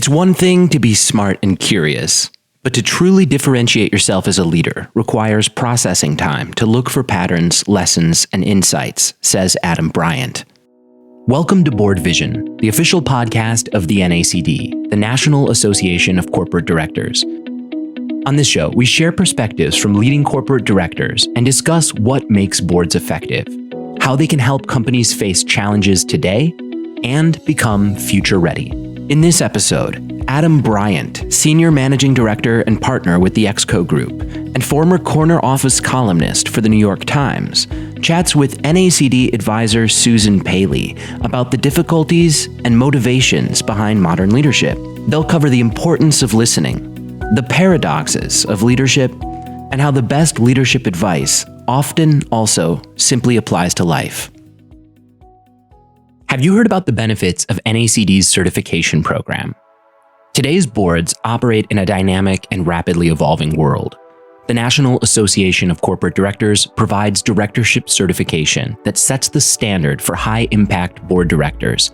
It's one thing to be smart and curious, but to truly differentiate yourself as a leader requires processing time to look for patterns, lessons, and insights, says Adam Bryant. Welcome to BoardVision, the official podcast of the NACD, the National Association of Corporate Directors. On this show, we share perspectives from leading corporate directors and discuss what makes boards effective, how they can help companies face challenges today, and become future ready. In this episode, Adam Bryant, Senior Managing Director and Partner with the Exco Group, and former corner office columnist for the New York Times, chats with NACD advisor Susan Paley about the difficulties and motivations behind modern leadership. They'll cover the importance of listening, the paradoxes of leadership, and how the best leadership advice often also simply applies to life. Have you heard about the benefits of NACD's certification program? Today's boards operate in a dynamic and rapidly evolving world. The National Association of Corporate Directors provides directorship certification that sets the standard for high-impact board directors.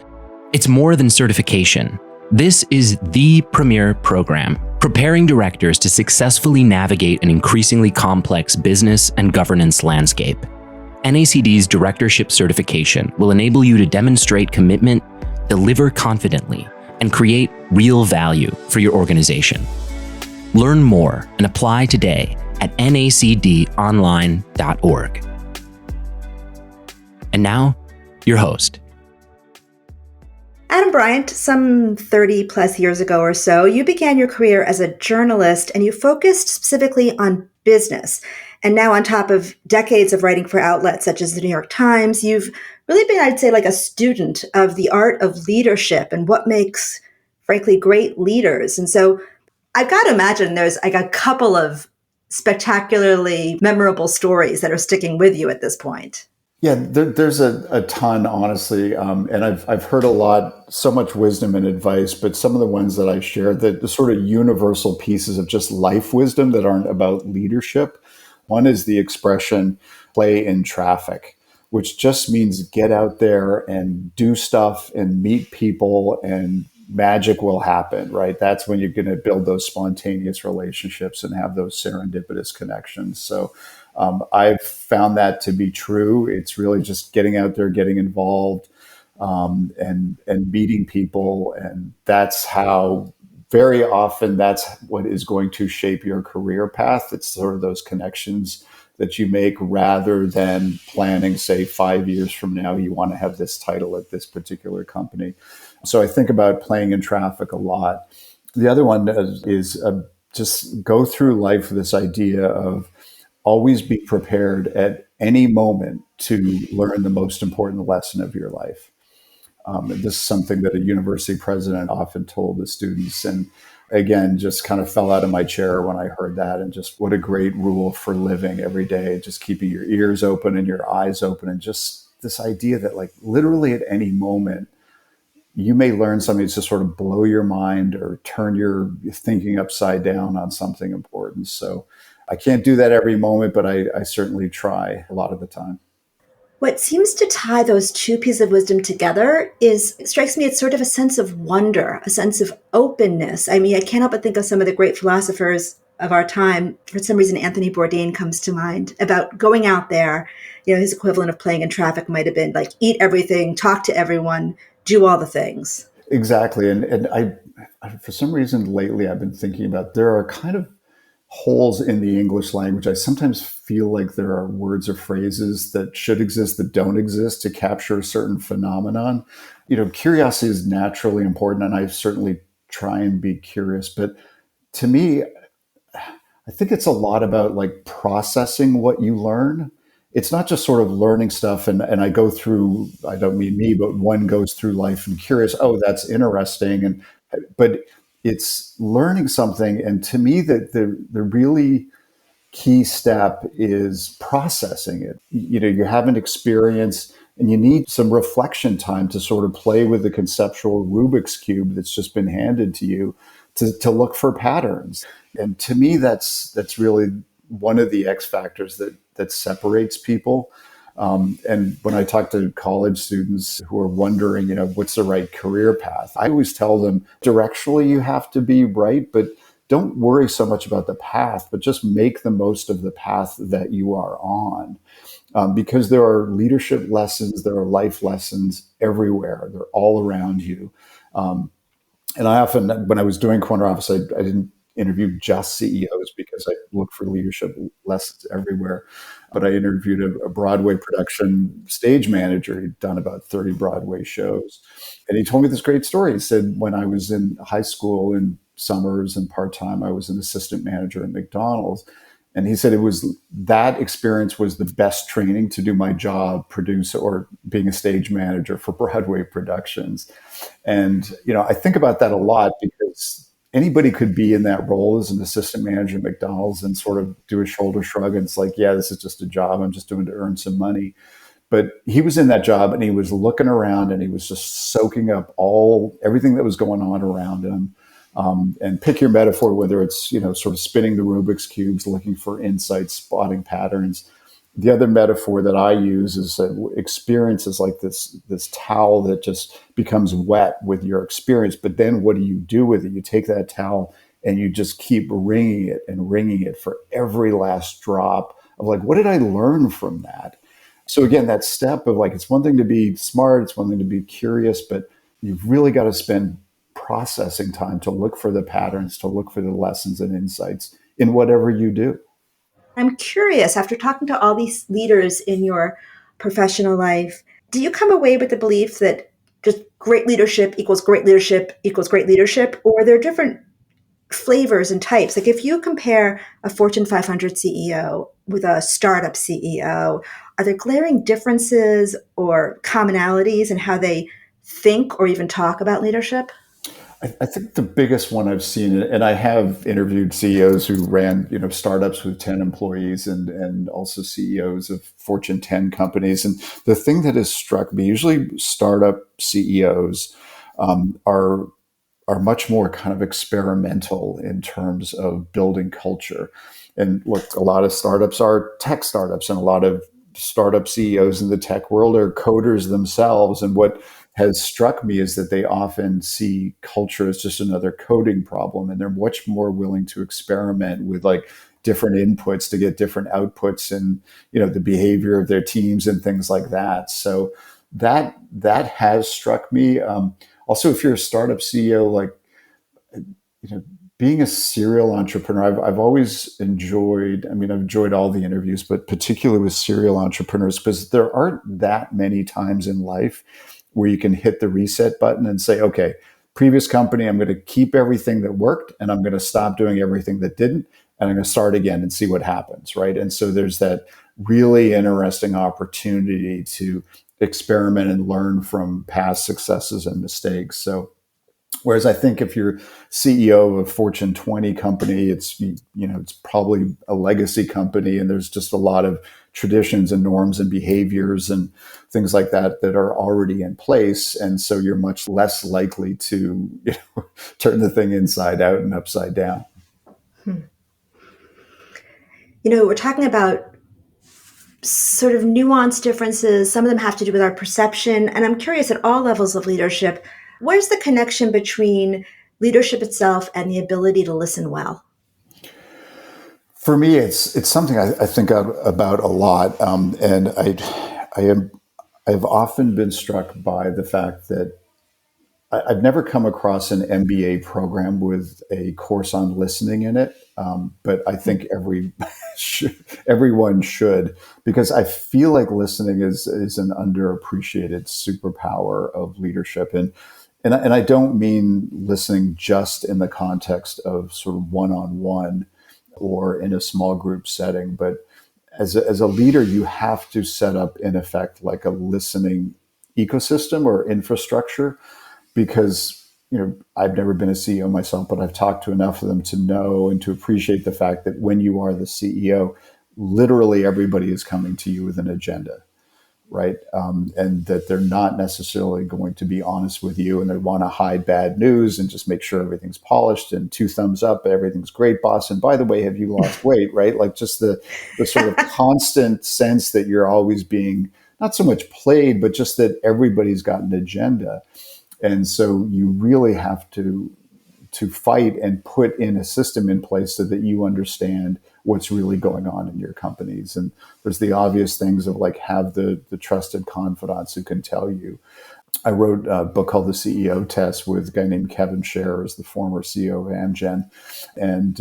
It's more than certification. This is the premier program, preparing directors to successfully navigate an increasingly complex business and governance landscape. NACD's directorship certification will enable you to demonstrate commitment, deliver confidently, and create real value for your organization. Learn more and apply today at nacdonline.org. And now, your host. Adam Bryant, some 30 plus years ago or so, you began your career as a journalist and you focused specifically on business. And now, on top of decades of writing for outlets such as the New York Times, you've really been, I'd say, like a student of the art of leadership and what makes, frankly, great leaders. And so I've got to imagine there's like a couple of spectacularly memorable stories that are sticking with you at this point. Yeah, there's a ton, honestly, and I've heard a lot, so much wisdom and advice, but some of the ones that I share, the sort of universal pieces of just life wisdom that aren't about leadership. One is the expression play in traffic, which just means get out there and do stuff and meet people and magic will happen, right? That's when you're going to build those spontaneous relationships and have those serendipitous connections. So I've found that to be true. It's really just getting out there, getting involved, and meeting people. And that's how very often that's what is going to shape your career path. It's sort of those connections that you make rather than planning, say, 5 years from now, you want to have this title at this particular company. So I think about playing in traffic a lot. The other one is just go through life with this idea of always be prepared at any moment to learn the most important lesson of your life. This is something that a university president often told the students. And again, just kind of fell out of my chair when I heard that. And just what a great rule for living every day, just keeping your ears open and your eyes open. And just this idea that like literally at any moment, you may learn something to sort of blow your mind or turn your thinking upside down on something important. So I can't do that every moment, but I certainly try a lot of the time. What seems to tie those two pieces of wisdom together strikes me as sort of a sense of wonder, a sense of openness. I mean, I can't help but think of some of the great philosophers of our time. For some reason, Anthony Bourdain comes to mind about going out there. You know, his equivalent of playing in traffic might have been like, eat everything, talk to everyone, do all the things. Exactly. And I for some reason lately, I've been thinking about there are kind of holes in the English language. I sometimes feel like there are words or phrases that should exist that don't exist to capture a certain phenomenon. You know, curiosity is naturally important, and I certainly try and be curious. But to me, I think it's a lot about like processing what you learn. It's not just sort of learning stuff and I go through, I don't mean me, but one goes through life and curious, oh, that's interesting. But it's learning something. And to me, the really key step is processing it. You know, you have an experience and you need some reflection time to sort of play with the conceptual Rubik's Cube that's just been handed to you to look for patterns. And to me, that's really one of the X factors that separates people. And when I talk to college students who are wondering, what's the right career path, I always tell them directionally you have to be right, but don't worry so much about the path, but just make the most of the path that you are on. Because there are leadership lessons, there are life lessons everywhere. They're all around you. And I often, when I was doing Corner Office, I didn't interview just CEOs because I look for leadership lessons everywhere. But I interviewed a Broadway production stage manager. He'd done about 30 Broadway shows. And he told me this great story. He said, when I was in high school in summers and part-time, I was an assistant manager at McDonald's. And he said that experience was the best training to do my job, produce or being a stage manager for Broadway productions. And, I think about that a lot because anybody could be in that role as an assistant manager at McDonald's and sort of do a shoulder shrug. And it's like, yeah, this is just a job. I'm just doing to earn some money. But he was in that job and he was looking around and he was just soaking up everything that was going on around him. And pick your metaphor, whether it's, sort of spinning the Rubik's cubes, looking for insights, spotting patterns. The other metaphor that I use is that experience is like this towel that just becomes wet with your experience. But then what do you do with it? You take that towel and you just keep wringing it for every last drop of like, what did I learn from that? So again, that step of like, it's one thing to be smart, it's one thing to be curious, but you've really got to spend processing time to look for the patterns, to look for the lessons and insights in whatever you do. I'm curious, after talking to all these leaders in your professional life, do you come away with the belief that just great leadership equals great leadership equals great leadership, or are there different flavors and types? Like if you compare a Fortune 500 CEO with a startup CEO, are there glaring differences or commonalities in how they think or even talk about leadership? I think the biggest one I've seen, and I have interviewed CEOs who ran, startups with 10 employees and also CEOs of Fortune 10 companies. And the thing that has struck me, usually startup CEOs are much more kind of experimental in terms of building culture. And look, a lot of startups are tech startups, and a lot of startup CEOs in the tech world are coders themselves. And what has struck me is that they often see culture as just another coding problem, and they're much more willing to experiment with like different inputs to get different outputs and the behavior of their teams and things like that. So that has struck me. Also, if you're a startup CEO, like being a serial entrepreneur, I've always enjoyed. I've enjoyed all the interviews, but particularly with serial entrepreneurs, because there aren't that many times in life where you can hit the reset button and say, okay, previous company, I'm going to keep everything that worked and I'm going to stop doing everything that didn't. And I'm going to start again and see what happens, right? And so there's that really interesting opportunity to experiment and learn from past successes and mistakes. So whereas I think if you're CEO of a Fortune 20 company, it's probably a legacy company, and there's just a lot of traditions and norms and behaviors and things like that are already in place, and so you're much less likely to turn the thing inside out and upside down. We're talking about sort of nuanced differences. Some of them have to do with our perception, and I'm curious at all levels of leadership. Where's the connection between leadership itself and the ability to listen well? For me, it's something I think about a lot, and I've often been struck by the fact that I've never come across an MBA program with a course on listening in it, but I think everyone should, because I feel like listening is an underappreciated superpower of leadership. And I don't mean listening just in the context of sort of one-on-one or in a small group setting, but as a leader, you have to set up, in effect, like a listening ecosystem or infrastructure, because I've never been a CEO myself, but I've talked to enough of them to know and to appreciate the fact that when you are the CEO, literally everybody is coming to you with an agenda. right? And that they're not necessarily going to be honest with you, and they want to hide bad news and just make sure everything's polished and two thumbs up, everything's great, boss. And by the way, have you lost weight, right? Like just the sort of constant sense that you're always being not so much played, but just that everybody's got an agenda. And so you really have to fight and put in a system in place so that you understand what's really going on in your companies. And there's the obvious things of like have the trusted confidants who can tell you. I wrote a book called The CEO Test with a guy named Kevin Scher, who's the former CEO of Amgen. And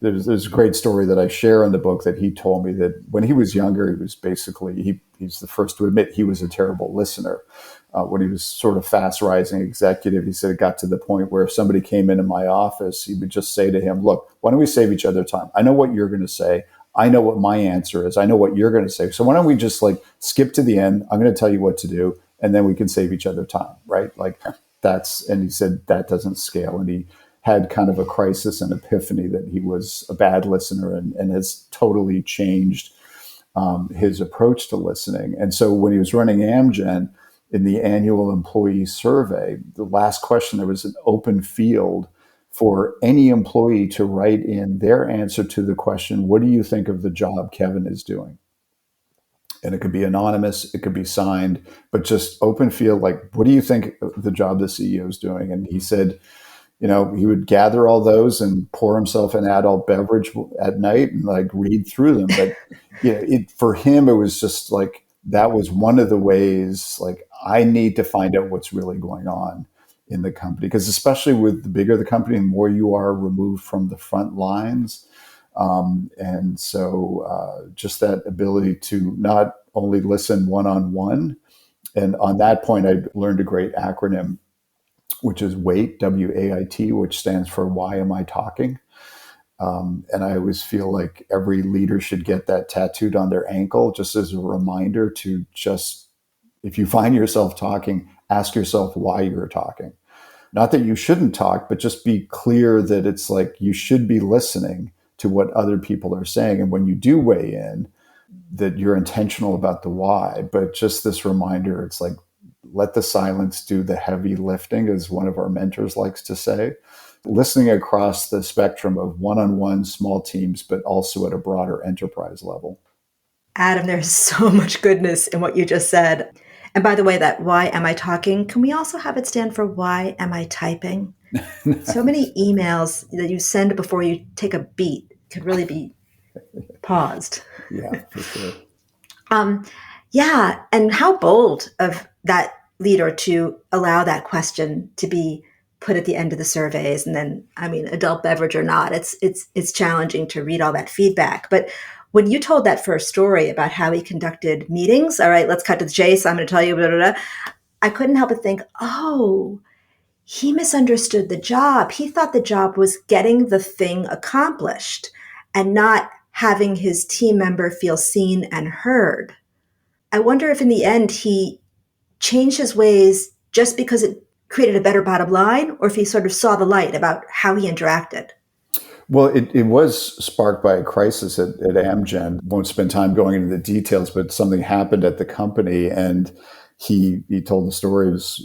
there's a great story that I share in the book that he told me that when he was younger, he was basically, he's the first to admit he was a terrible listener. When he was sort of fast rising executive, he said it got to the point where if somebody came into my office, he would just say to him, look, why don't we save each other time? I know what you're going to say. I know what my answer is. I know what you're going to say. So why don't we just like skip to the end? I'm going to tell you what to do, and then we can save each other time, right? Like and he said that doesn't scale. And he had kind of a crisis and epiphany that he was a bad listener and has totally changed his approach to listening. And so when he was running Amgen, in the annual employee survey, the last question, there was an open field for any employee to write in their answer to the question, what do you think of the job Kevin is doing? And it could be anonymous, it could be signed, but just open field, like, what do you think of the job the CEO is doing? And he said, he would gather all those and pour himself an adult beverage at night and like read through them. But for him, it was just like, that was one of the ways, like, I need to find out what's really going on in the company. Because especially with the bigger the company, the more you are removed from the front lines. And so just that ability to not only listen one-on-one, and on that point, I learned a great acronym, which is WAIT, W-A-I-T, which stands for Why Am I Talking? And I always feel like every leader should get that tattooed on their ankle, just as a reminder to just, if you find yourself talking, ask yourself why you're talking. Not that you shouldn't talk, but just be clear that it's like you should be listening to what other people are saying. And when you do weigh in, that you're intentional about the why. But just this reminder, it's like, let the silence do the heavy lifting, as one of our mentors likes to say. Listening across the spectrum of one-on-one small teams, but also at a broader enterprise level. Adam, there's so much goodness in what you just said. And by the way, that why am I talking, can we also have it stand for why am I typing? So many emails that you send before you take a beat could really be paused. Yeah, for sure. Yeah, and how bold of that leader to allow that question to be put at the end of the surveys. And then, I mean, adult beverage or not, it's challenging to read all that feedback. But when you told that first story about how he conducted meetings, all right, let's cut to the chase. I'm going to tell you, blah, blah, blah, I couldn't help but think, oh, he misunderstood the job. He thought the job was getting the thing accomplished and not having his team member feel seen and heard. I wonder if in the end he changed his ways just because it created a better bottom line, or if he sort of saw the light about how he interacted. Well, it was sparked by a crisis at Amgen. Won't spend time going into the details, but something happened at the company, and he told the story. He was,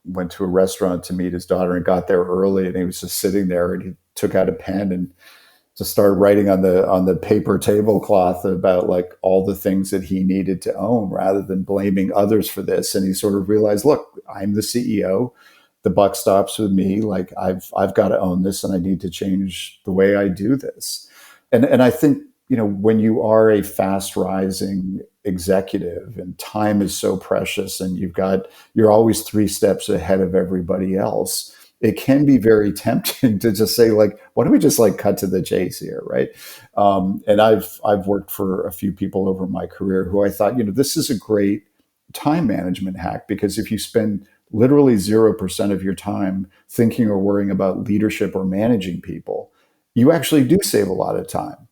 went to a restaurant to meet his daughter and got there early, and he was just sitting there, and he took out a pen and just started writing on the paper tablecloth about like all the things that he needed to own, rather than blaming others for this. And he sort of realized, look, I'm the CEO. The buck stops with me. Like I've got to own this, and I need to change the way I do this. And I think, when you are a fast rising executive and time is so precious and you're always 3 steps ahead of everybody else, it can be very tempting to just say, like, why don't we just like cut to the chase here, right? And I've worked for a few people over my career who I thought, this is a great time management hack, because if you spend literally 0% of your time thinking or worrying about leadership or managing people, you actually do save a lot of time.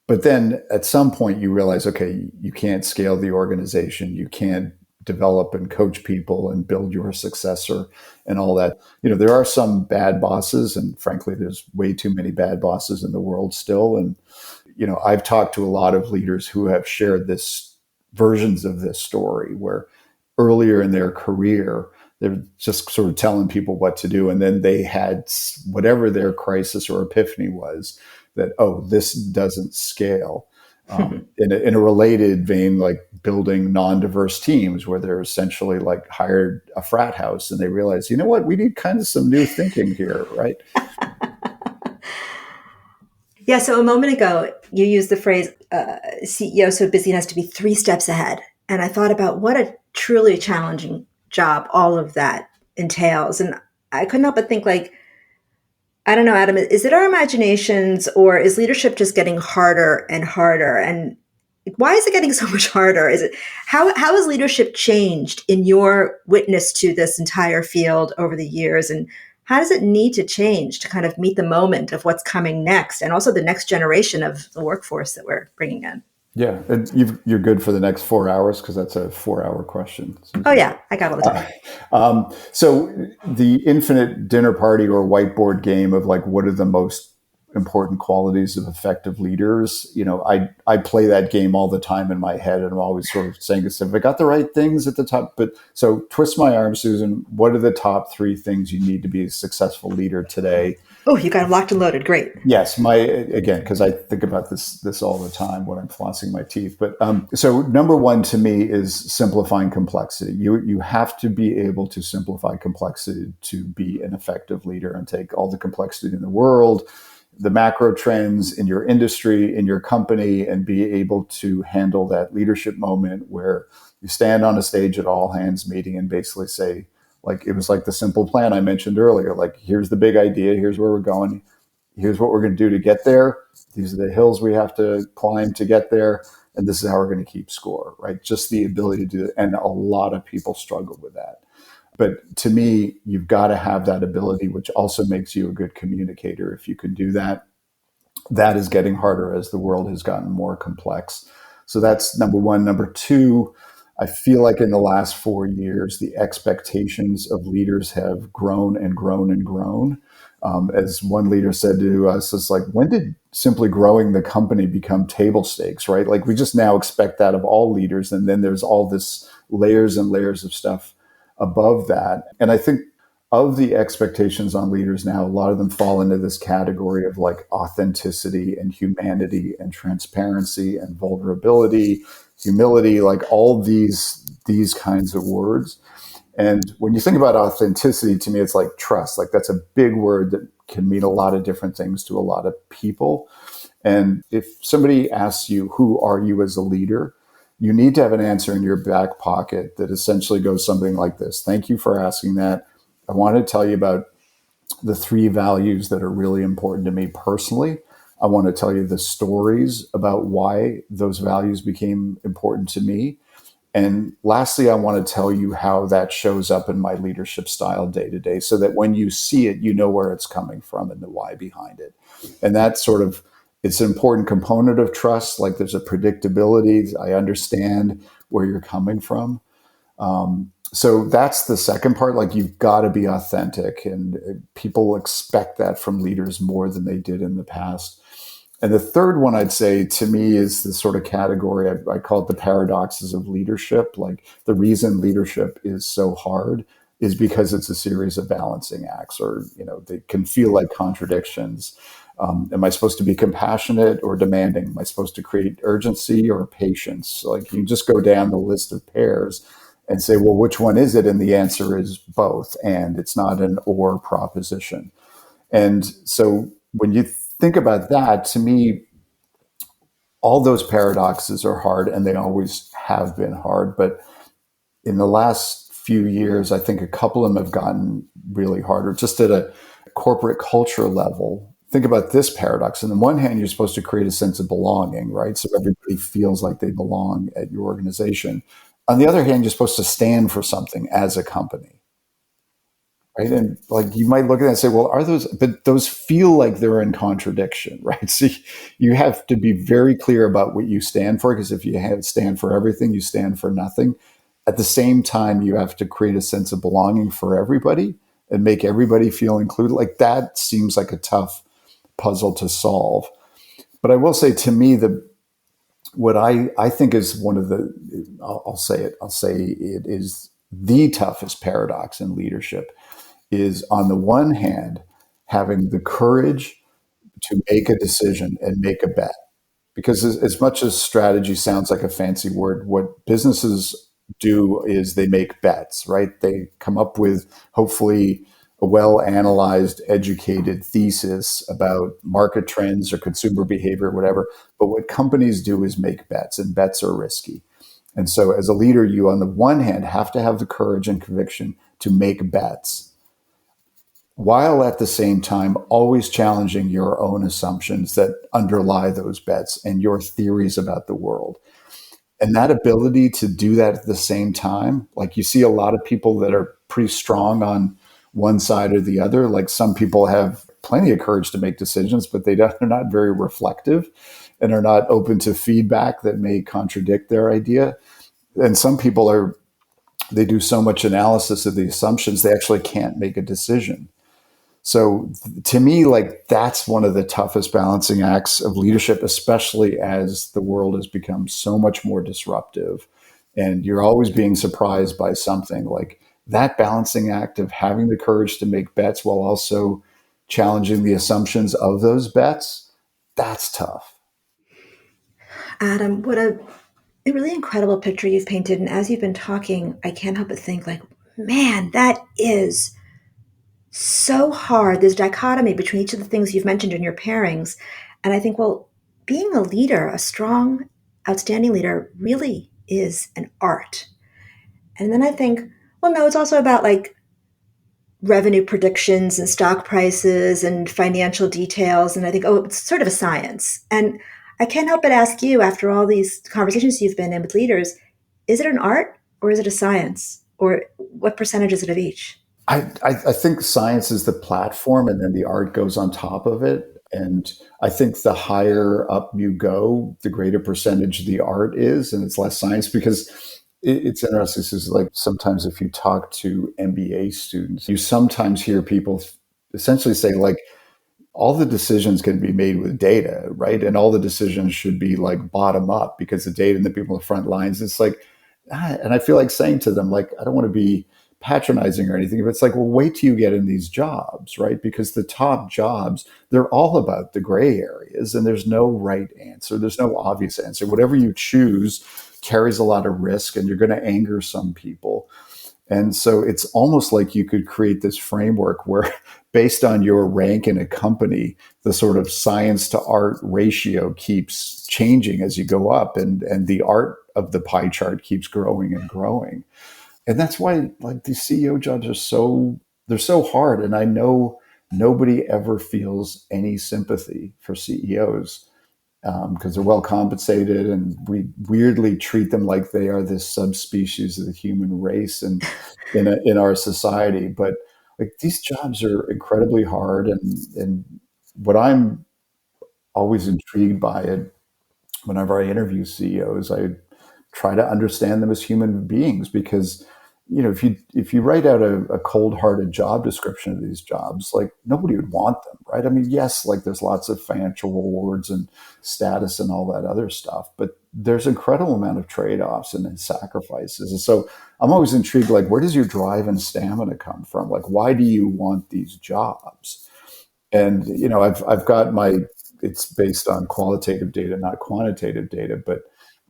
But then at some point you realize, okay, you can't scale the organization, you can't develop and coach people and build your successor and all that. There are some bad bosses, and frankly, there's way too many bad bosses in the world still. And, I've talked to a lot of leaders who have shared this versions of this story where earlier in their career, they're just sort of telling people what to do. And then they had whatever their crisis or epiphany was that, oh, this doesn't scale. In a related vein, like building non-diverse teams where they're essentially like hired a frat house and they realize, you know what, we need kind of some new thinking here, right? Yeah. So a moment ago, you used the phrase CEO so busy it has to be 3 steps ahead. And I thought about what a truly challenging job all of that entails. And I couldn't help but think like, I don't know, Adam, is it our imaginations or is leadership just getting harder and harder? And why is it getting so much harder? Is it how has leadership changed in your witness to this entire field over the years? And how does it need to change to kind of meet the moment of what's coming next and also the next generation of the workforce that we're bringing in? Yeah, and you're good for the next 4 hours because that's a 4-hour question. Oh yeah, I got all the time. So the infinite dinner party or whiteboard game of like, what are the most important qualities of effective leaders? You know, I play that game all the time in my head, and I'm always sort of saying, if I got the right things at the top. But so twist my arm, Susan. What are the top 3 things you need to be a successful leader today? Oh, you got them locked and loaded. Great. Yes, again, because I think about this all the time when I'm flossing my teeth. But so number 1 to me is simplifying complexity. You have to be able to simplify complexity to be an effective leader and take all the complexity in the world, the macro trends in your industry, in your company, and be able to handle that leadership moment where you stand on a stage at all hands meeting and basically say, like, it was like the simple plan I mentioned earlier, like, here's the big idea, here's where we're going, here's what we're going to do to get there, these are the hills we have to climb to get there, and this is how we're going to keep score, right? Just the ability to do it. And a lot of people struggle with that. But to me, you've got to have that ability, which also makes you a good communicator. If you can do that, that is getting harder as the world has gotten more complex. So that's number 1. Number 2, I feel like in the last 4 years, the expectations of leaders have grown and grown and grown. As one leader said to us, it's like, when did simply growing the company become table stakes, right? Like, we just now expect that of all leaders. And then there's all this layers and layers of stuff above that. And I think of the expectations on leaders now, a lot of them fall into this category of like authenticity and humanity and transparency and vulnerability, humility, like all these kinds of words. And when you think about authenticity, to me, it's like trust. Like, that's a big word that can mean a lot of different things to a lot of people. And if somebody asks you, who are you as a leader? You need to have an answer in your back pocket that essentially goes something like this. Thank you for asking that. I want to tell you about the 3 values that are really important to me personally. I want to tell you the stories about why those values became important to me. And lastly, I want to tell you how that shows up in my leadership style day to day, so that when you see it, you know where it's coming from and the why behind it. And that's sort of, it's an important component of trust. Like, there's a predictability. I understand where you're coming from. So that's the second part. Like, you've got to be authentic, and people expect that from leaders more than they did in the past. And the third one I'd say to me is the sort of category, I call it the paradoxes of leadership. Like, the reason leadership is so hard is because it's a series of balancing acts, or, you know, they can feel like contradictions. Am I supposed to be compassionate or demanding? Am I supposed to create urgency or patience? Like, you just go down the list of pairs and say, well, which one is it? And the answer is both. And it's not an or proposition. And so when you think about that, to me, all those paradoxes are hard, and they always have been hard. But in the last few years, I think a couple of them have gotten really harder. Just at a corporate culture level, think about this paradox. On the one hand, you're supposed to create a sense of belonging, right? So everybody feels like they belong at your organization. On the other hand, you're supposed to stand for something as a company, right? And like, you might look at that and say, well, are those, but those feel like they're in contradiction, right? So you have to be very clear about what you stand for, because if you stand for everything, you stand for nothing. At the same time, you have to create a sense of belonging for everybody and make everybody feel included. Like, that seems like a tough puzzle to solve. But I will say, to me, what I think is one of the, I'll say it, I'll say it is the toughest paradox in leadership is, on the one hand, having the courage to make a decision and make a bet. Because as much as strategy sounds like a fancy word, what businesses do is they make bets, right? They come up with, hopefully, a well analyzed, educated thesis about market trends or consumer behavior, whatever. But what companies do is make bets, and bets are risky. And so, as a leader, you, on the one hand, have to have the courage and conviction to make bets, while at the same time always challenging your own assumptions that underlie those bets and your theories about the world. And that ability to do that at the same time, like, you see a lot of people that are pretty strong on one side or the other. Like, some people have plenty of courage to make decisions, but they're not very reflective and are not open to feedback that may contradict their idea. And some people they do so much analysis of the assumptions, they actually can't make a decision. So to me, like, that's one of the toughest balancing acts of leadership, especially as the world has become so much more disruptive and you're always being surprised by something. Like, that balancing act of having the courage to make bets while also challenging the assumptions of those bets, that's tough. Adam, what a really incredible picture you've painted. And as you've been talking, I can't help but think, like, man, that is so hard. There's dichotomy between each of the things you've mentioned in your pairings. And I think, well, being a leader, a strong, outstanding leader, really is an art. And then I think, well, no, it's also about, like, revenue predictions and stock prices and financial details. And I think, oh, it's sort of a science. And I can't help but ask you, after all these conversations you've been in with leaders, is it an art or is it a science? Or what percentage is it of each? I think science is the platform, and then the art goes on top of it. And I think the higher up you go, the greater percentage the art is, and it's less science. Because it's interesting. This is like, sometimes if you talk to MBA students, you sometimes hear people essentially say, like, all the decisions can be made with data, right? And all the decisions should be, like, bottom up, because the data and the people in the front lines, it's like, and I feel like saying to them, like, I don't want to be patronizing or anything, but it's like, well, wait till you get in these jobs, right? Because the top jobs, they're all about the gray areas, and there's no right answer. There's no obvious answer. Whatever you choose carries a lot of risk, and you're going to anger some people. And so it's almost like you could create this framework where, based on your rank in a company, the sort of science to art ratio keeps changing as you go up, and the art of the pie chart keeps growing and growing. And that's why, like, these CEO jobs they're so hard. And I know nobody ever feels any sympathy for CEOs, because they're well compensated, and we weirdly treat them like they are this subspecies of the human race and in our society. But, like, these jobs are incredibly hard, and what I'm always intrigued by it, whenever I interview CEOs, I try to understand them as human beings. Because, if you write out a cold-hearted job description of these jobs, like, nobody would want them, right? I mean, yes, like, there's lots of financial rewards and status and all that other stuff, but there's incredible amount of trade-offs and sacrifices. And so I'm always intrigued, like, where does your drive and stamina come from? Like, why do you want these jobs? And, I've got it's based on qualitative data, not quantitative data, but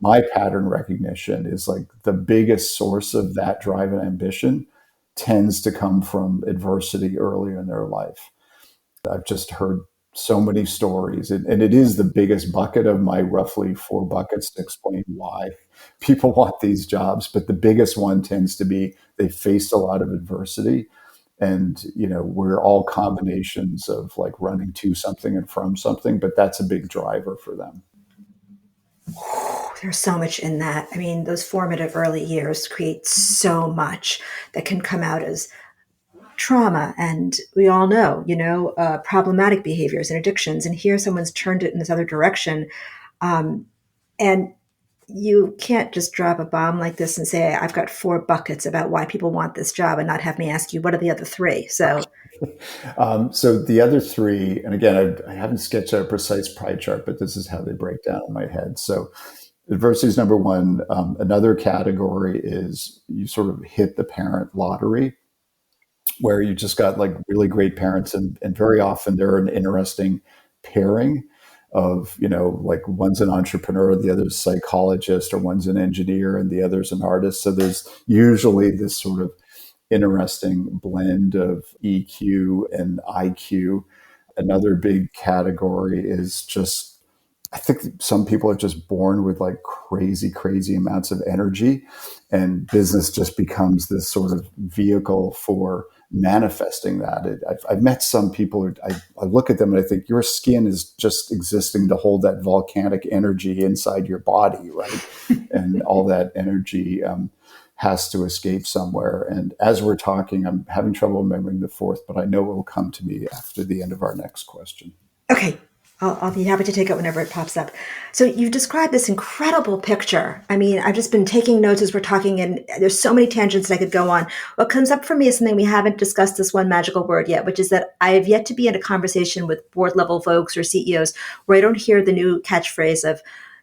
my pattern recognition is, like, the biggest source of that drive and ambition tends to come from adversity earlier in their life. I've just heard so many stories, and it is the biggest bucket of my roughly 4 buckets to explain why people want these jobs. But the biggest one tends to be they faced a lot of adversity. And, we're all combinations of, like, running to something and from something, but that's a big driver for them. There's so much in that. I mean, those formative early years create so much that can come out as trauma. And we all know, problematic behaviors and addictions. And here someone's turned it in this other direction. And you can't just drop a bomb like this and say, I've got 4 buckets about why people want this job, and not have me ask you, what are the other 3? So the other 3, and again, I haven't sketched out a precise pie chart, but this is how they break down in my head. So Adversity is number one. Another category is you sort of hit the parent lottery, where you just got like really great parents, and very often they're an interesting pairing of, like one's an entrepreneur, the other's a psychologist, or one's an engineer and the other's an artist. So there's usually this sort of interesting blend of EQ and IQ. Another big category is just, I think some people are just born with like crazy, crazy amounts of energy, and business just becomes this sort of vehicle for manifesting that. I've met some people who I look at them and I think your skin is just existing to hold that volcanic energy inside your body, right? And all that energy has to escape somewhere. And as we're talking, I'm having trouble remembering the fourth, but I know it will come to me after the end of our next question. Okay. I'll be happy to take it whenever it pops up. So you've described this incredible picture. I mean, I've just been taking notes as we're talking, and there's so many tangents that I could go on. What comes up for me is something we haven't discussed, this one magical word yet, which is that I have yet to be in a conversation with board level folks or CEOs where I don't hear the new catchphrase of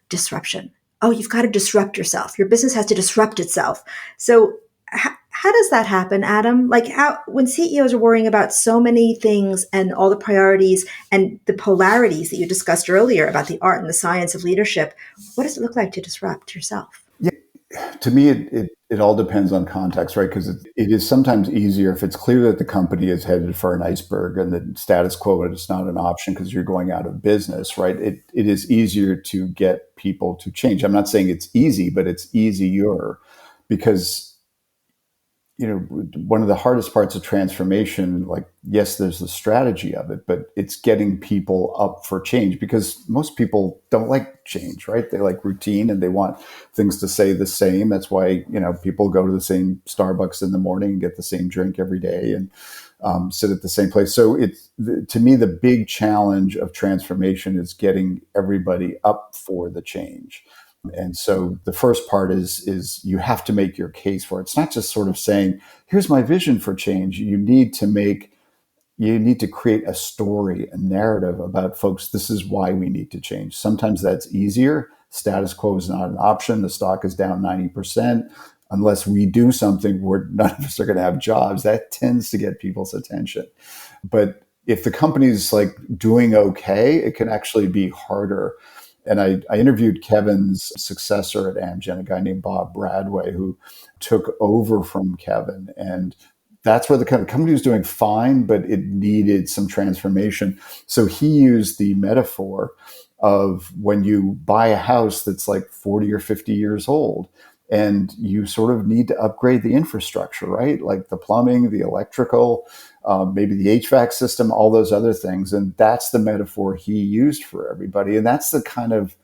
disruption. Oh, you've got to disrupt yourself. Your business has to disrupt itself. So how does that happen, Adam? Like, how, when CEOs are worrying about so many things and all the priorities and the polarities that you discussed earlier about the art and the science of leadership, what does it look like to disrupt yourself? Yeah, to me, it all depends on context, right? Because it is sometimes easier if it's clear that the company is headed for an iceberg and the status quo is not an option because you're going out of business, right? It is easier to get people to change. I'm not saying it's easy, but it's easier because one of the hardest parts of transformation, like, yes, there's the strategy of it, but it's getting people up for change, because most people don't like change, right? They like routine and they want things to stay the same. That's why, people go to the same Starbucks in the morning and get the same drink every day and sit at the same place. So to me, the big challenge of transformation is getting everybody up for the change. And so the first part is you have to make your case for it. It's not just sort of saying, here's my vision for change. You need to create a story, a narrative about, folks, this is why we need to change. Sometimes that's easier. Status quo is not an option. The stock is down 90%. Unless we do something where none of us are going to have jobs, that tends to get people's attention. But if the company's like doing okay, it can actually be harder. And I interviewed Kevin's successor at Amgen, a guy named Bob Bradway, who took over from Kevin. And that's where the company was doing fine, but it needed some transformation. So he used the metaphor of when you buy a house that's like 40 or 50 years old, and you sort of need to upgrade the infrastructure, right? Like the plumbing, the electrical, maybe the HVAC system, all those other things. And that's the metaphor he used for everybody. And that's the kind of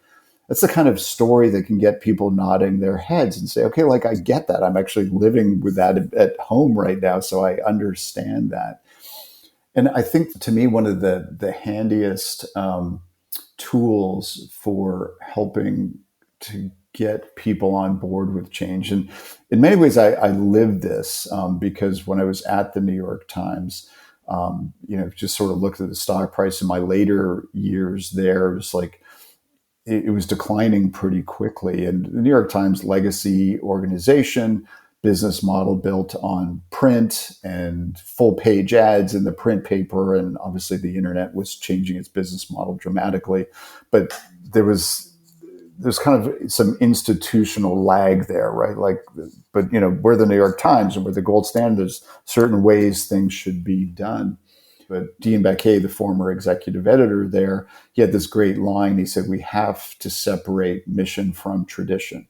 story that can get people nodding their heads and say, okay, like, I get that. I'm actually living with that at home right now, so I understand that. And I think, to me, one of the handiest tools for helping to get people on board with change. And in many ways, I lived this because when I was at the New York Times, just sort of looked at the stock price in my later years there, it was like, it was declining pretty quickly. And the New York Times, legacy organization, business model built on print and full page ads in the print paper. And obviously the internet was changing its business model dramatically. But there's kind of some institutional lag there, right? Like, but we're the New York Times and we're the gold standard. There's certain ways things should be done. But Dean Baquet, the former executive editor there, he had this great line. He said, we have to separate mission from tradition.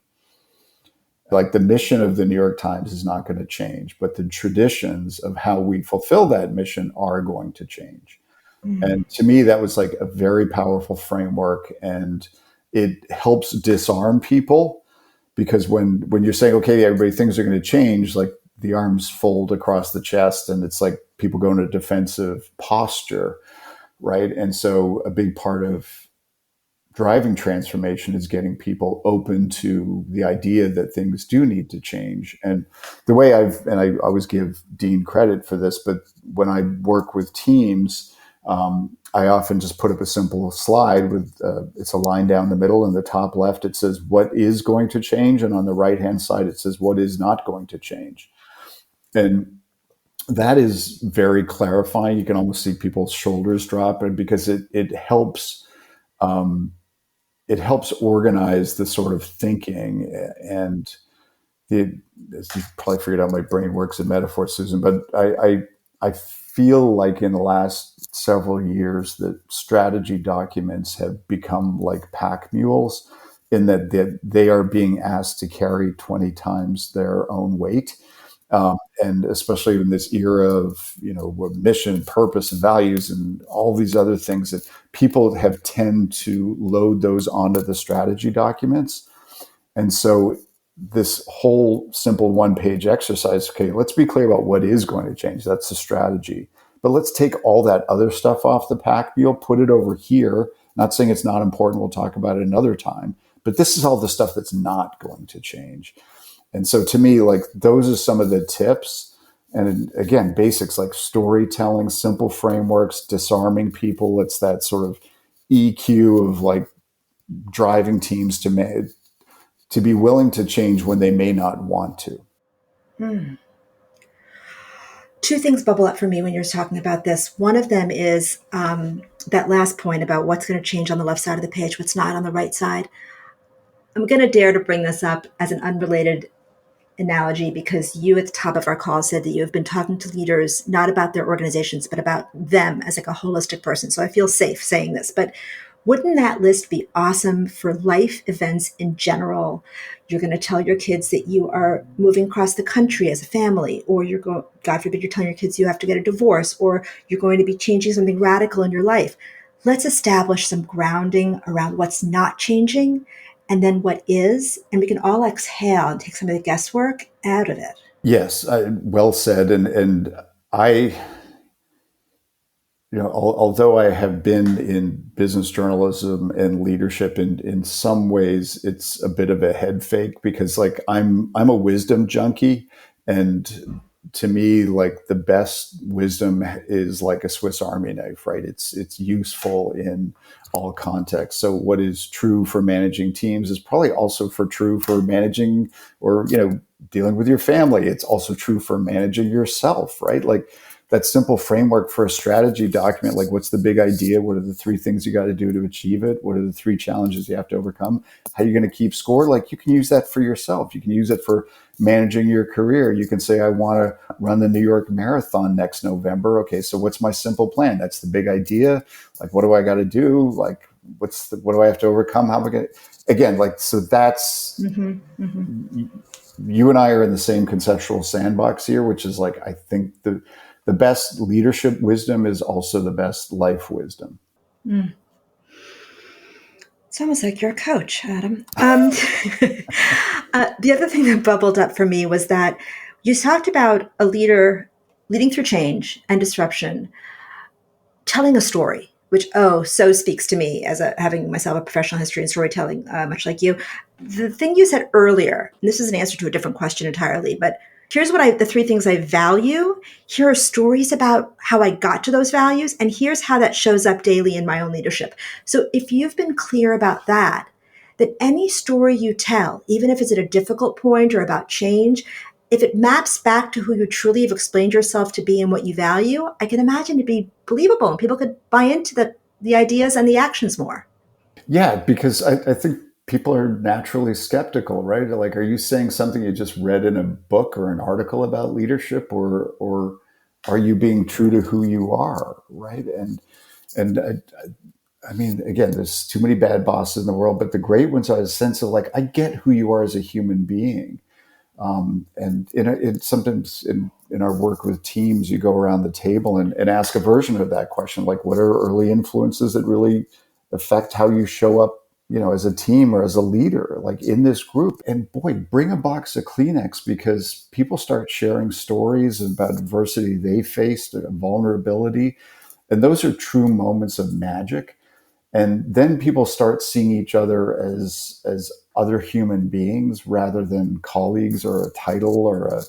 Like, the mission of the New York Times is not going to change, but the traditions of how we fulfill that mission are going to change. Mm-hmm. And to me, that was like a very powerful framework, and it helps disarm people, because when you're saying, okay, everybody, things are going to change, like the arms fold across the chest and it's like people go into a defensive posture, right? And so a big part of driving transformation is getting people open to the idea that things do need to change. And the way I always give Dean credit for this, but when I work with teams, I often just put up a simple slide with it's a line down the middle. In the top left, it says what is going to change, and on the right hand side, it says what is not going to change. And that is very clarifying. You can almost see people's shoulders drop, because it helps. It helps organize the sort of thinking, and as you probably figured out, my brain works in metaphor, Susan. But I feel like in the last several years that strategy documents have become like pack mules, in that they are being asked to carry 20 times their own weight. And especially in this era of, mission, purpose, and values, and all these other things, that people have tend to load those onto the strategy documents. And so this whole simple one-page exercise, okay, let's be clear about what is going to change. That's the strategy. But let's take all that other stuff off the pack wheel, put it over here. Not saying it's not important. We'll talk about it another time. But this is all the stuff that's not going to change. And so to me, like, those are some of the tips. And again, basics like storytelling, simple frameworks, disarming people. It's that sort of EQ of like driving teams to be willing to change when they may not want to. Two things bubble up for me when you're talking about this. One of them is that last point about what's going to change on the left side of the page, what's not on the right side. I'm going to dare to bring this up as an unrelated analogy, because you at the top of our call said that you have been talking to leaders not about their organizations, but about them as like a holistic person. So I feel safe saying this, but wouldn't that list be awesome for life events in general? You're going to tell your kids that you are moving across the country as a family, or God forbid, you're telling your kids you have to get a divorce, or you're going to be changing something radical in your life. Let's establish some grounding around what's not changing, and then what is, and we can all exhale and take some of the guesswork out of it. Yes, well said. And I, although I have been in business journalism and leadership, in some ways it's a bit of a head fake, because like I'm a wisdom junkie, and to me, like, the best wisdom is like a Swiss Army knife, right? It's useful in all contexts. So what is true for managing teams is probably also true for managing, or dealing with your family. It's also true for managing yourself, right? Like, that simple framework for a strategy document, like, what's the big idea? What are the 3 things you got to do to achieve it? What are the 3 challenges you have to overcome? How are you going to keep score? Like, you can use that for yourself. You can use it for managing your career. You can say, I want to run the New York Marathon next November. Okay, so what's my simple plan? That's the big idea. Like, what do I got to do? Like, what do I have to overcome? How am I going to, again, like, so that's, you and I are in the same conceptual sandbox here, which is like, I think the best leadership wisdom is also the best life wisdom. It's almost like you're a coach, Adam. The other thing that bubbled up for me was that you talked about a leader leading through change and disruption, telling a story, which, so speaks to me as having myself a professional history in storytelling, much like you. The thing you said earlier, and this is an answer to a different question entirely, but here's the 3 things I value. Here are stories about how I got to those values, and here's how that shows up daily in my own leadership. So if you've been clear about that any story you tell, even if it's at a difficult point or about change, if it maps back to who you truly have explained yourself to be and what you value, I can imagine it'd be believable and people could buy into the ideas and the actions more. Yeah, because I think people are naturally skeptical, right? Like, are you saying something you just read in a book or an article about leadership, or are you being true to who you are, right? And I mean, again, there's too many bad bosses in the world, but the great ones are a sense of like, I get who you are as a human being. And sometimes in our work with teams, you go around the table and ask a version of that question, like, what are early influences that really affect how you show up, as a team or as a leader, like in this group? And boy, bring a box of Kleenex, because people start sharing stories about adversity they faced, vulnerability, and those are true moments of magic. And then people start seeing each other as other human beings rather than colleagues or a title or a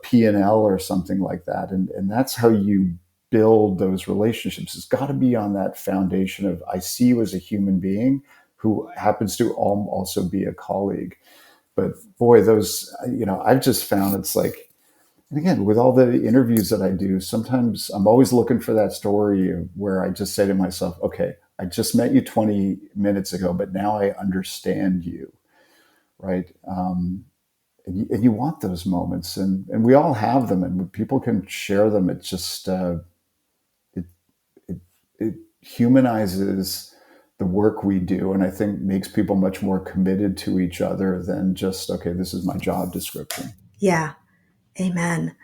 P&L or something like that. And that's how you build those relationships, it's got to be on that foundation of I see you as a human being who happens to also be a colleague. But boy, those, I've just found it's like, and again, with all the interviews that I do, sometimes I'm always looking for that story where I just say to myself, okay, I just met you 20 minutes ago, but now I understand you, right? And you want those moments, and we all have them, and people can share them. It just it humanizes the work we do, and I think makes people much more committed to each other than just, okay, this is my job description. Yeah. Amen.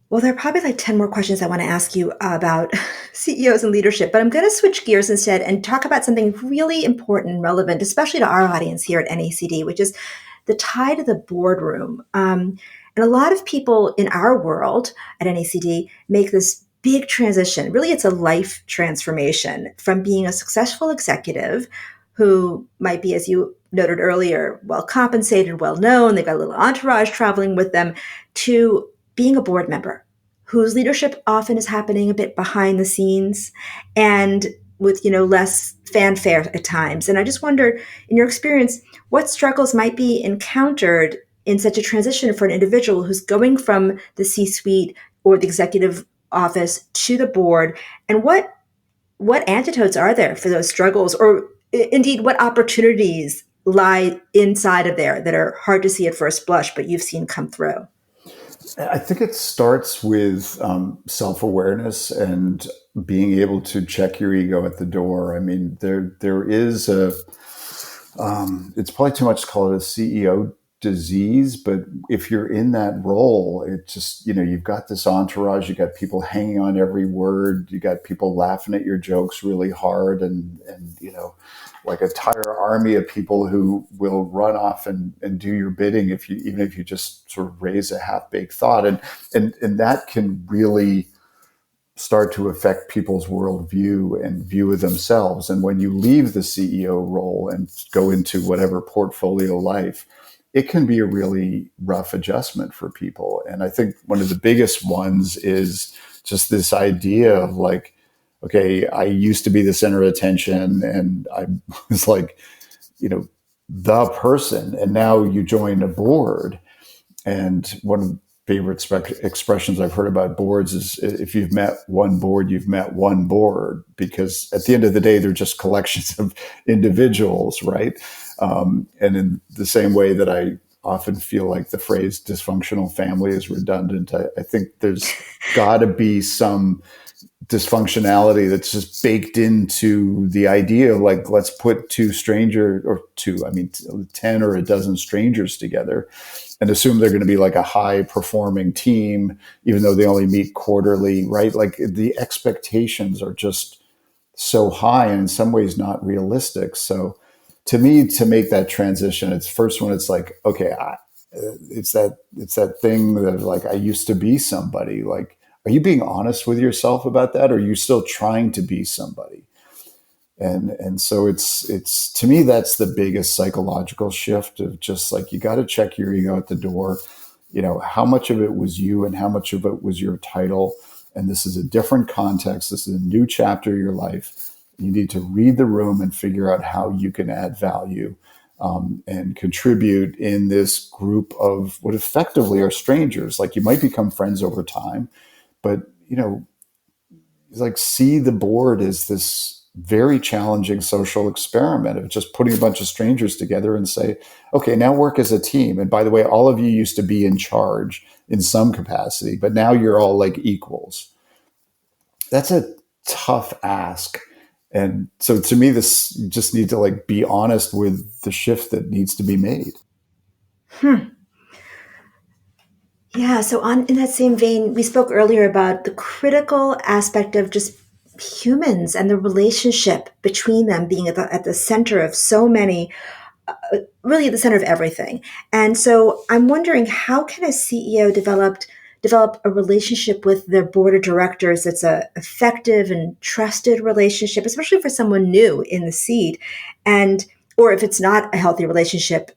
Well, there are probably like 10 more questions I want to ask you about CEOs and leadership, but I'm going to switch gears instead and talk about something really important and relevant, especially to our audience here at NACD, which is the tie to the boardroom. And a lot of people in our world at NACD make this big transition. Really, it's a life transformation from being a successful executive who might be, as you noted earlier, well compensated, well known, they've got a little entourage traveling with them, to being a board member whose leadership often is happening a bit behind the scenes and with less fanfare at times. And I just wonder, in your experience, what struggles might be encountered in such a transition for an individual who's going from the C-suite or the executive office to the board, and what antidotes are there for those struggles, or indeed what opportunities lie inside of there that are hard to see at first blush but you've seen come through? I think it starts with self-awareness and being able to check your ego at the door. I mean, there is it's probably too much to call it a CEO disease, but if you're in that role, it just, you've got this entourage, you got people hanging on every word, you got people laughing at your jokes really hard, and like a entire army of people who will run off and do your bidding even if you just sort of raise a half-baked thought. And that can really start to affect people's worldview and view of themselves. And when you leave the CEO role and go into whatever portfolio life, it can be a really rough adjustment for people. And I think one of the biggest ones is just this idea of like, okay, I used to be the center of attention and I was like, the person, and now you join a board. And one of the favorite expressions I've heard about boards is, if you've met one board, you've met one board, because at the end of the day, they're just collections of individuals, right? And in the same way that I often feel like the phrase dysfunctional family is redundant, I think there's got to be some dysfunctionality that's just baked into the idea of like, let's put 10 or a dozen strangers together and assume they're going to be like a high performing team, even though they only meet quarterly, right? Like the expectations are just so high and in some ways not realistic. So to me, to make that transition, it's first when it's like, okay, it's that thing that like, I used to be somebody. Like, are you being honest with yourself about that? Or are you still trying to be somebody? And so it's to me, that's the biggest psychological shift of just like, you got to check your ego at the door. How much of it was you and how much of it was your title? And this is a different context. This is a new chapter of your life. You need to read the room and figure out how you can add value and contribute in this group of what effectively are strangers. Like, you might become friends over time, but like, see the board as this very challenging social experiment of just putting a bunch of strangers together and say, okay, now work as a team. And by the way, all of you used to be in charge in some capacity, but now you're all like equals. That's a tough ask. And so to me, this, you just need to like be honest with the shift that needs to be made. Yeah. So in that same vein, we spoke earlier about the critical aspect of just humans and the relationship between them being at the center of so many, really at the center of everything. And so I'm wondering, how can a CEO develop a relationship with their board of directors that's a effective and trusted relationship, especially for someone new in the seat, or if it's not a healthy relationship,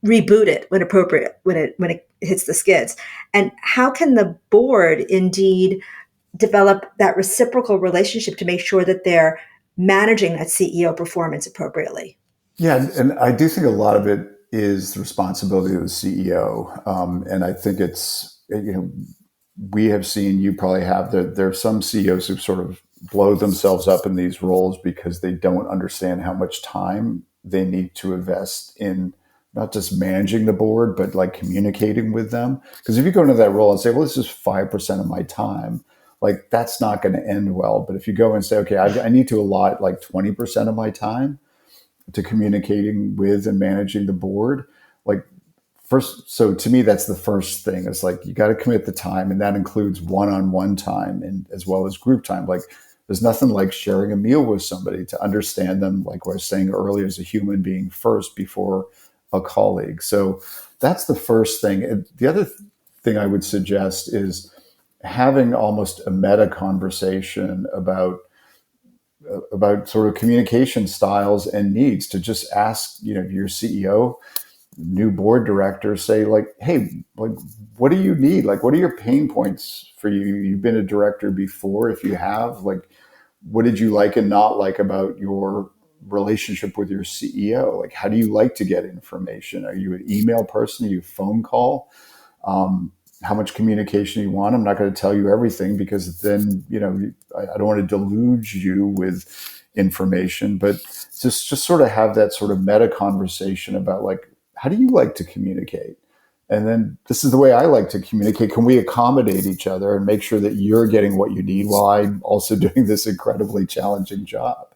reboot it when appropriate, when it hits the skids. And how can the board indeed develop that reciprocal relationship to make sure that they're managing that CEO performance appropriately? Yeah, and I do think a lot of it is the responsibility of the CEO. And I think we have seen, you probably have, that there are some CEOs who sort of blow themselves up in these roles because they don't understand how much time they need to invest in not just managing the board, but like communicating with them. Because if you go into that role and say, well, this is 5% of my time, like that's not going to end well. But if you go and say, okay, I need to allot like 20% of my time to communicating with and managing the board, like first, so to me, that's the first thing. It's like, you got to commit the time, and that includes one-on-one time and as well as group time. Like there's nothing like sharing a meal with somebody to understand them, like what I was saying earlier, as a human being first before a colleague. So that's the first thing. And the other thing I would suggest is having almost a meta conversation about sort of communication styles and needs, to just ask, your CEO, new board director, say like, hey, like, what do you need? Like, what are your pain points for you? You've been a director before. If you have, like, what did you like and not like about your relationship with your CEO? Like, how do you like to get information? Are you an email person? Are you a phone call? How much communication you want? I'm not going to tell you everything, because then, I don't want to delude you with information, but just sort of have that sort of meta conversation about like, how do you like to communicate? And then this is the way I like to communicate. Can we accommodate each other and make sure that you're getting what you need while I'm also doing this incredibly challenging job?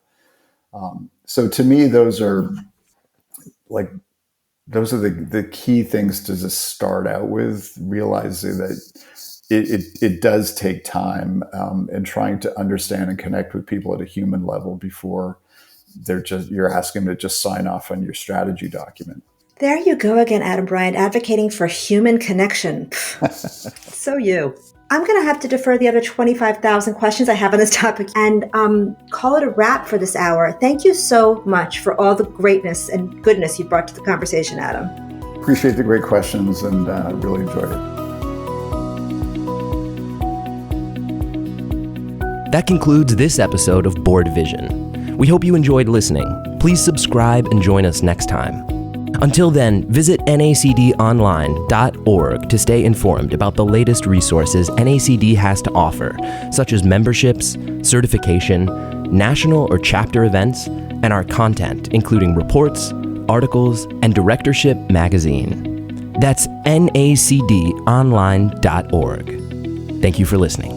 So to me, those are the key things to just start out with, realizing that it does take time, and trying to understand and connect with people at a human level before you're asking them to just sign off on your strategy document. There you go again, Adam Bryant, advocating for human connection. So you. I'm going to have to defer the other 25,000 questions I have on this topic and call it a wrap for this hour. Thank you so much for all the greatness and goodness you brought to the conversation, Adam. Appreciate the great questions, and really enjoyed it. That concludes this episode of BoardVision. We hope you enjoyed listening. Please subscribe and join us next time. Until then, visit nacdonline.org to stay informed about the latest resources NACD has to offer, such as memberships, certification, national or chapter events, and our content, including reports, articles, and Directorship Magazine. That's nacdonline.org. Thank you for listening.